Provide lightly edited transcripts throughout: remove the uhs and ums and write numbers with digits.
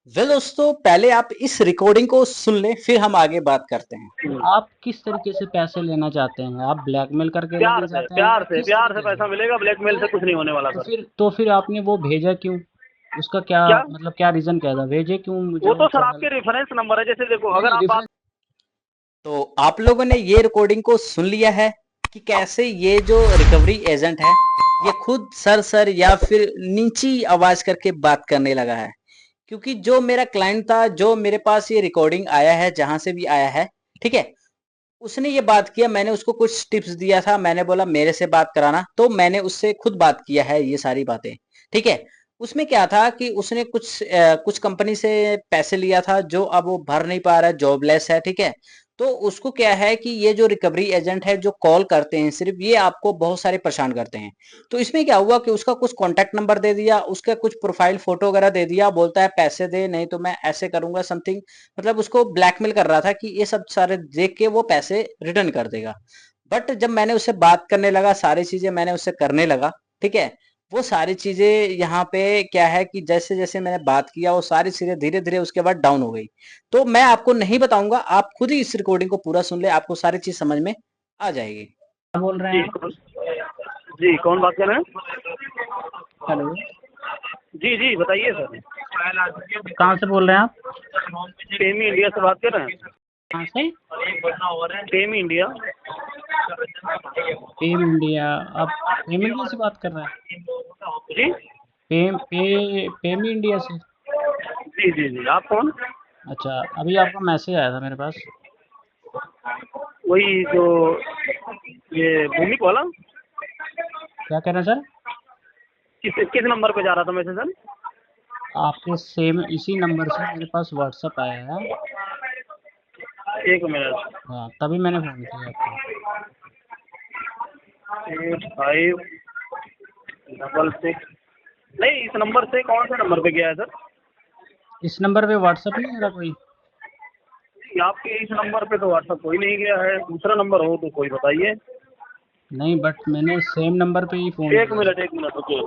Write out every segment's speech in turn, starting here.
दोस्तों पहले आप इस रिकॉर्डिंग को सुन लें फिर हम आगे बात करते हैं। आप किस तरीके से पैसे लेना चाहते हैं? आप ब्लैकमेल करके प्यार लेना से चाहते हैं प्यार या से किस प्यार से तरीके से? पैसा मिलेगा, ब्लैकमेल से तो कुछ नहीं होने वाला तो सर। फिर आपने वो भेजा क्यों? उसका क्या क्या? मतलब क्या रीजन क्या था? भेजे क्यों मुझे वो वो तो सर चैनल? आपके रेफरेंस नंबर है, जैसे देखो नहीं अगर नहीं, आप बात। रेफरेंस। तो आप लोगों ने ये रिकॉर्डिंग को सुन लिया है कि कैसे ये जो रिकवरी एजेंट है ये खुद सर सर या फिर नीची आवाज करके बात करने लगा है। क्योंकि जो मेरा क्लाइंट था, जो मेरे पास ये रिकॉर्डिंग आया है, जहां से भी आया है, ठीक है, उसने ये बात किया। मैंने उसको कुछ टिप्स दिया था, मैंने बोला मेरे से बात कराना, तो मैंने उससे खुद बात किया है ये सारी बातें। ठीक है। उसमें क्या था कि उसने कुछ कंपनी से पैसे लिया था जो अब वो भर नहीं पा रहा है, जॉबलेस है। ठीक है। तो उसको क्या है कि ये जो रिकवरी एजेंट है जो कॉल करते हैं सिर्फ, ये आपको बहुत सारे परेशान करते हैं। तो इसमें क्या हुआ कि उसका कुछ कॉन्टैक्ट नंबर दे दिया, उसका कुछ प्रोफाइल फोटो वगैरह दे दिया, बोलता है पैसे दे नहीं तो मैं ऐसे करूंगा समथिंग। मतलब उसको ब्लैकमेल कर रहा था कि ये सब सारे देख के वो पैसे रिटर्न कर देगा। बट जब मैंने उससे बात करने लगा, सारी चीजें मैंने उससे करने लगा, ठीक है, वो सारी चीजें यहाँ पे क्या है कि जैसे जैसे मैंने बात किया वो सारी चीजें धीरे धीरे उसके बाद डाउन हो गई। तो मैं आपको नहीं बताऊंगा, आप खुद ही इस रिकॉर्डिंग को पूरा सुन ले, आपको सारी चीज समझ में आ जाएगी। क्या बोल रहे हैं जी आप? जी, कौन बात कर रहे हैं? हेलो। जी जी, बताइए सर। कहाँ से बोल रहे हैं आप? टेमी इंडिया से बात कर रहे हैं? कहाँ से? टेमी इंडिया। पेम इंडिया। आप पेम इंडिया से बात कर रहे हैं? जी पेम इंडिया से। जी जी जी, आप कौन? अच्छा, अभी आपका मैसेज आया था मेरे पास। वही जो ये भूमिक वाला। क्या कह रहे हैं सर? किस किस नंबर पे जा रहा था मैसेज सर? आपके सेम इसी नंबर से मेरे पास व्हाट्सएप आया है। एक मिनट। हाँ, तभी मैंने फ़ोन किया आपको। 8566। नहीं, इस नंबर से कौन से नंबर पे गया है सर? इस नंबर पे व्हाट्सएप नहीं मेरा कोई? आपके इस नंबर पे तो व्हाट्सएप कोई नहीं गया है, दूसरा नंबर हो तो कोई बताइए। नहीं, बट मैंने सेम नंबर पे ही फ़ोन एक किया है। मिनट एक मिनट रुकिए।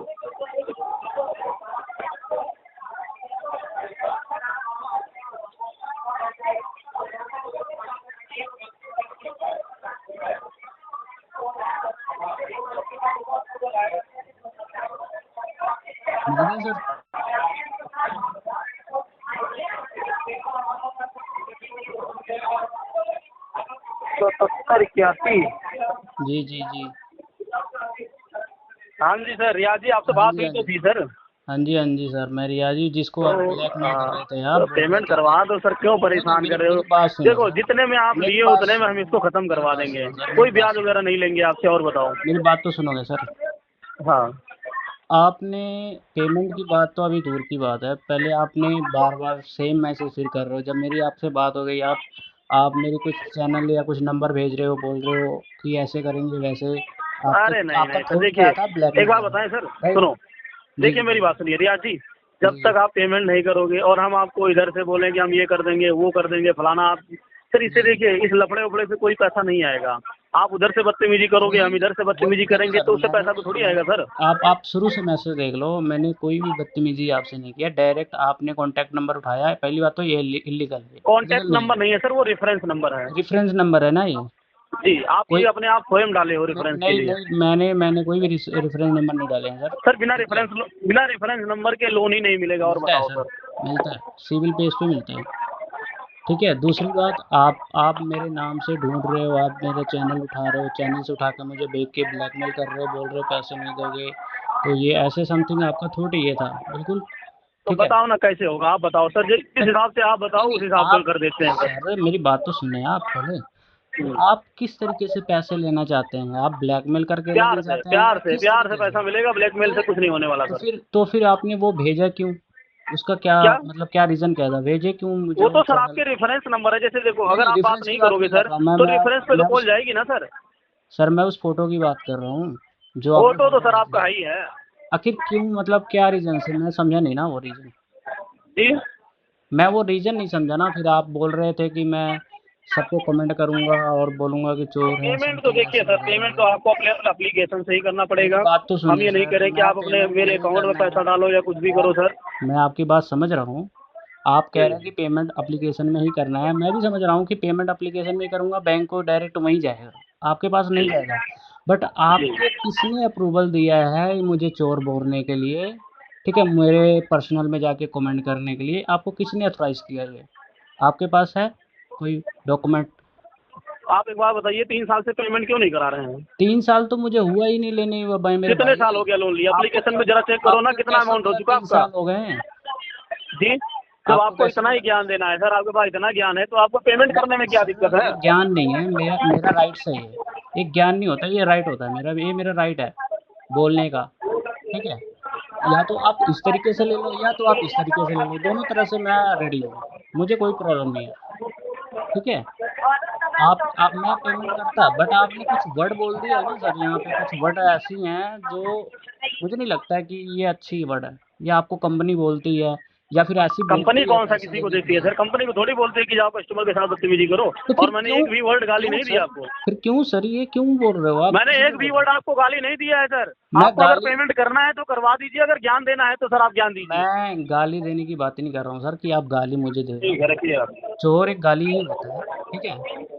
मिल गया सर? 7781। जी जी जी। हाँ जी सर, रियाज जी आपसे हाँ बात जी हुई हाँ तो जी। थी सर। हाँ जी हाँ जी सर, मैं रियाजी जिसको आप ब्लैकमेल कर रहे थे, आप तो बोल रहे पेमेंट थे कि करवा दो सर, क्यों नहीं नहीं, परेशान मेरी कर रहे हो? मेरी बात सुनो देखो, सर। जितने में आप मेरी लिए बात उतने में हम इसको सुनो। खत्म मेरी करवा बात देंगे। सुनो सर, मेरी कोई बात ब्याज सुनो। वगैरह नहीं लेंगे आपसे, और बताओ। मेरी बात तो सुनोगे सर? हाँ। आपने पेमेंट की बात तो अभी दूर की बात है, पहले आपने बार बार सेम मैसेज फिर कर रहे हो। जब मेरी आपसे बात हो गई, आप मेरी कुछ चैनल या कुछ नंबर भेज रहे हो, बोल रहे हो कि ऐसे करेंगे वैसे। आपके अरे नहीं आपका नहीं सर, थॉट देखिए क्या था? एक ब्लैकमेल बात करना। बताएं सर। राइट। सुनो, जी देखिए जी मेरी बोलिए। बात सुनिए रियाज जी। जब जी तक जी आप पेमेंट नहीं करोगे और हम आपको इधर से बोलें कि हम ये कर देंगे वो कर देंगे फलाना, आप सर इससे जी। देखिए इस लफड़े उपड़े से कोई पैसा नहीं आएगा। आप उधर से बदतमीजी करोगे, वही हम इधर से वही बदतमीजी देखो करेंगे, सर, तो उससे मैंने पैसा तो थोड़ी आएगा मैंने सर। आप शुरू से मैसेज देख लो, मैंने कोई भी बदतमीजी आपसे नहीं किया। डायरेक्ट आपने कॉन्टैक्ट नंबर उठाया है। पहली बात तो ये इलीगल है, कॉन्टैक्ट लीगल नहीं नंबर है। नहीं है सर, वो रेफरेंस नंबर है। रेफरेंस नंबर है ना ये? जी, आप ये कोई अपने आप स्वयं डाले हो नहीं रेफरेंस के नहीं लिए। नहीं, मैंने कोई भी रेफरेंस नंबर नहीं डाले हैं सर। सर ठीक है। बिना रेफरेंस नंबर के लोन ही नहीं मिलेगा, और मिलता है बताओ सर, सर। मिलता है, सिविल पेज पे मिलता है। ठीक है। दूसरी बात, आप मेरे नाम से ढूंढ रहे हो, आप मेरे चैनल उठा रहे हो, चैनल से उठा कर मुझे भेज के ब्लैकमेल कर रहे हो, बोल रहे हो पैसे नहीं दोगे। तो ये ऐसे समथिंग आपका थोड़ी ये था बिल्कुल। तो ठीक है। बताओ ना कैसे होगा, आप बताओ सर, जिस हिसाब से आप नहीं बताओ नहीं, उस हिसाब से आप कर देते हैं सर। सर मेरी बात तो सुने आप पहले। हम्म। आप किस तरीके से पैसे लेना चाहते हैं? आप ब्लैकमेल करके लेना चाहते हैं या किस प्यार से तरीके से? पैसा मिलेगा, ब्लैकमेल से तो कुछ नहीं होने वाला सर। तो फिर आपने वो भेजा क्यों? उसका क्या क्या? मतलब क्या रीज़न क्या था? भेजे क्यों मुझे वो वो तो सर चैनल? आपके रेफरेंस नंबर है, जैसे देखो नहीं अगर नहीं, आप बात रेफरेंस की नहीं बात करोगे नहीं कर सर रहा तो रेफरेंस पे तो मैं कॉल उस जाएगी ना सर। सर मैं उस फ़ोटो की बात कर रहा हूँ, जो आपने फोटो तो फ़ोटो सर भेजी आपका है। है ही है। आखिर क्यों, मतलब क्या रीज़न से? मैं समझा नहीं ना वो रीज़न। जी। मैं वो रीज़न नहीं समझा ना। फिर आप बोल रहे थे कि मैं सबको कमेंट करूँगा और बोलूँगा कि चोर है, पेमेंट तो समथिंग देखिए ऐसे सर, वगैरह पेमेंट तो वगैरह। आपको अपने अपने एप्लीकेशन से ही करना मेरी पड़ेगा। बात तो हम सुनिए ये नहीं सर, करें कि मैं आप अपने पेमेंट मेरे नहीं अकाउंट में करने पैसा डालो या कुछ भी मैं करो सर। मैं आपकी बात समझ रहा हूँ। आप कह रहे हैं कि पेमेंट एप्लीकेशन में ही करना है, मैं भी समझ रहा हूँ कि पेमेंट एप्लीकेशन में ही करूँगा, बैंक को डायरेक्ट वहीं जाएगा, आपके पास नहीं जाएगा। बट आपको किसने अप्रूवल दिया है मुझे चोर बोलने के लिए? ठीक है, मेरे पर्सनल में जाके कमेंट करने के लिए आपको किसने ऑथराइज किया ये? आपके पास है कोई डॉक्यूमेंट? आप एक बार बताइए, 3 साल से पेमेंट क्यों नहीं करा रहे हैं? 3 साल तो मुझे हुआ ही नहीं लेने हुआ भाई, मेरे कितने भाई। साल हो गया लोन लिया? आपको एप्लीकेशन में जरा चेक करो ना, आपको कितना कैसे अमाउंट हो पता चुका 3 आपका? साल हो गए हैं? जी, जब आपको आपको कैसे इतना ही पता? ज्ञान देना है सर, आपके पास इतना ज्ञान है तो आपको पेमेंट करने में क्या दिक्कत है? ये ज्ञान नहीं है, मेरा मेरा राइट्स है ये। एक ज्ञान नहीं होता, ये राइट होता है मेरा, ये मेरा राइट है बोलने का, ठीक है? या तो आप इस तरीके से ले लो या तो आप इस तरीके से ले लो, दोनों तरह से मैं रेडी हूँ, मुझे कोई प्रॉब्लम नहीं है, ठीक है? आप मैं पेमेंट करता, बट आपने कुछ वर्ड बोल दिया है ना सर, यहाँ पे कुछ वर्ड ऐसी हैं जो मुझे नहीं लगता है कि ये अच्छी वर्ड है, या आपको कंपनी बोलती है या फिर ऐसी कंपनी बोलती है कौन सा पैसे किसी को लेने के देती है लिए। सर? कंपनी को थोड़ी बोलती है कि जाओ कस्टमर के साथ बदतमीजी करो। तो फिर और मैंने क्यों एक भी वर्ड गाली क्यों नहीं दी सर आपको। फिर क्यों सर ये क्यों बोल रहे हो आप, मैंने किस एक लिए भी बोल रहे वर्ड हो? आपको गाली नहीं दिया है सर। मैं आपको अगर गाली पेमेंट करना है तो करवा दीजिए, अगर ज्ञान देना है तो सर आप ज्ञान दीजिए। मैं गाली देने की बात ही नहीं कर रहा हूँ सर कि आप गाली मुझे दे रहे हो। ठीक है, रखिए आप। चोर एक गाली ही होता है, ठीक है?